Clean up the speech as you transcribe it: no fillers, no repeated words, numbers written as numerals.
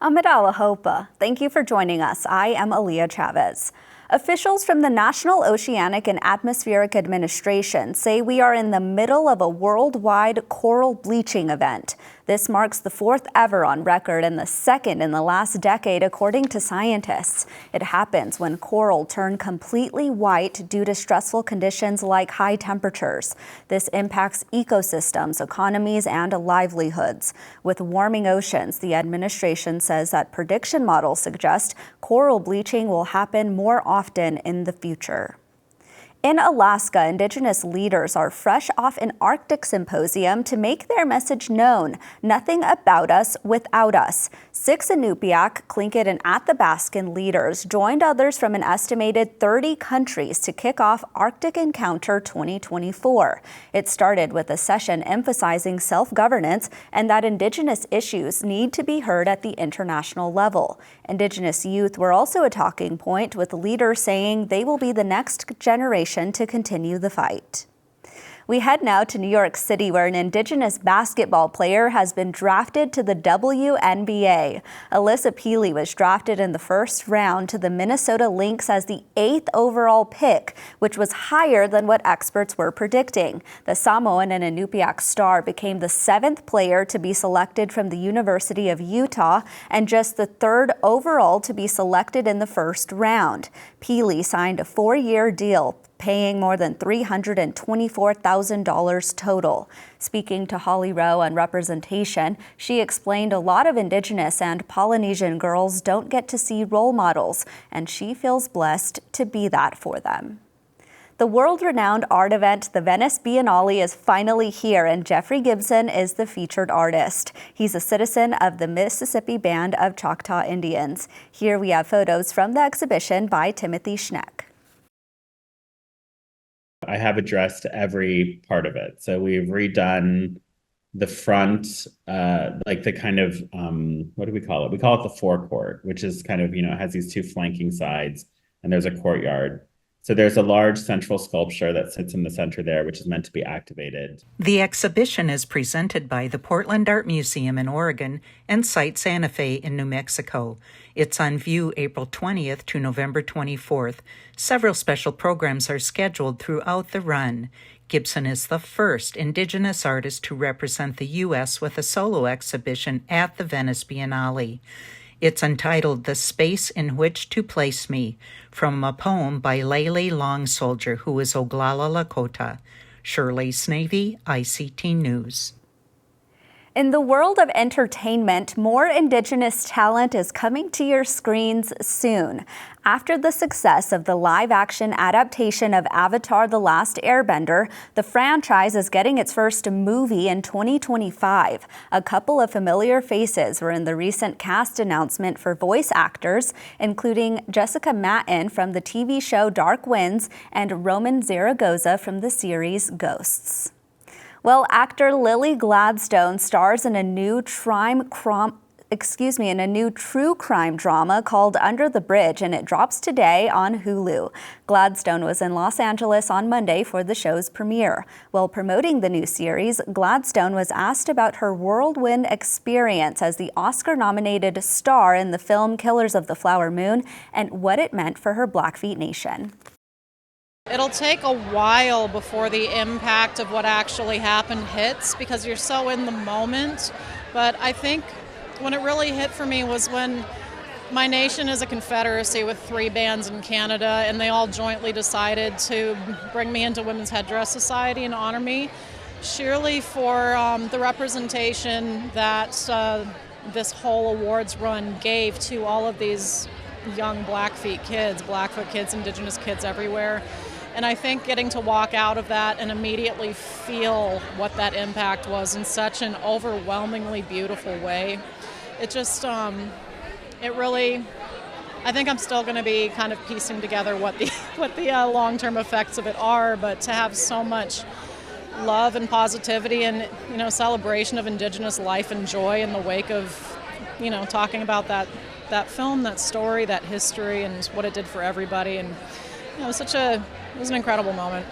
Amidala Hopa, thank you for joining us. I am Aaliyah Chavez. Officials from the National Oceanic and Atmospheric Administration say we are in the middle of a worldwide coral bleaching event. This marks the fourth ever on record and the second in the last decade, according to scientists. It happens when coral turn completely white due to stressful conditions like high temperatures. This impacts ecosystems, economies, and livelihoods. With warming oceans, the administration says that prediction models suggest coral bleaching will happen more often in the future. In Alaska, Indigenous leaders are fresh off an Arctic Symposium to make their message known. Nothing about us without us. 6 Inupiaq, Tlingit, and Athabascan leaders joined others from an estimated 30 countries to kick off Arctic Encounter 2024. It started with a session emphasizing self-governance and that Indigenous issues need to be heard at the international level. Indigenous youth were also a talking point, with leaders saying they will be the next generation to continue the fight. We head now to New York City, where an Indigenous basketball player has been drafted to the WNBA. Alyssa Peely was drafted in the first round to the Minnesota Lynx as the 8th overall pick, which was higher than what experts were predicting. The Samoan and Inupiaq star became the 7th player to be selected from the University of Utah and just the 3rd overall to be selected in the first round. Peely signed a 4-year deal, paying more than $324,000 total. Speaking to Holly Rowe on representation, she explained a lot of Indigenous and Polynesian girls don't get to see role models, and she feels blessed to be that for them. The world-renowned art event, the Venice Biennale, is finally here, and Jeffrey Gibson is the featured artist. He's a citizen of the Mississippi Band of Choctaw Indians. Here we have photos from the exhibition by Timothy Schneck. I have addressed every part of it. So we've redone the front, like the kind of, what do we call it? We call it the forecourt, which is kind of, it has these 2 flanking sides, and there's a courtyard. So there's a large central sculpture that sits in the center there, which is meant to be activated. The exhibition is presented by the Portland Art Museum in Oregon and Site Santa Fe in New Mexico. It's on view April 20th to November 24th. Several special programs are scheduled throughout the run. Gibson is the first Indigenous artist to represent the U.S. with a solo exhibition at the Venice Biennale. It's entitled The Space in Which to Place Me, from a poem by Lele Long Soldier, who is Oglala Lakota. Shirley Snavy, ICT News. In the world of entertainment, more Indigenous talent is coming to your screens soon. After the success of the live-action adaptation of Avatar: The Last Airbender, the franchise is getting its first movie in 2025. A couple of familiar faces were in the recent cast announcement for voice actors, including Jessica Matten from the TV show Dark Winds and Roman Zaragoza from the series Ghosts. Well, actor Lily Gladstone stars in a new true crime drama called Under the Bridge, and it drops today on Hulu. Gladstone was in Los Angeles on Monday for the show's premiere. While promoting the new series, Gladstone was asked about her whirlwind experience as the Oscar-nominated star in the film Killers of the Flower Moon and what it meant for her Blackfeet Nation. It'll take a while before the impact of what actually happened hits because you're so in the moment. But I think when it really hit for me was when my nation is a confederacy with 3 bands in Canada, and they all jointly decided to bring me into Women's Headdress Society and honor me, sheerly for the representation that this whole awards run gave to all of these young Blackfeet kids, Blackfoot kids, Indigenous kids everywhere. And I think getting to walk out of that and immediately feel what that impact was in such an overwhelmingly beautiful way, it just, it really, I think I'm still going to be kind of piecing together what the long-term effects of it are, but to have so much love and positivity and, celebration of Indigenous life and joy in the wake of, talking about that film, that story, that history, and what it did for everybody. And it was an incredible moment.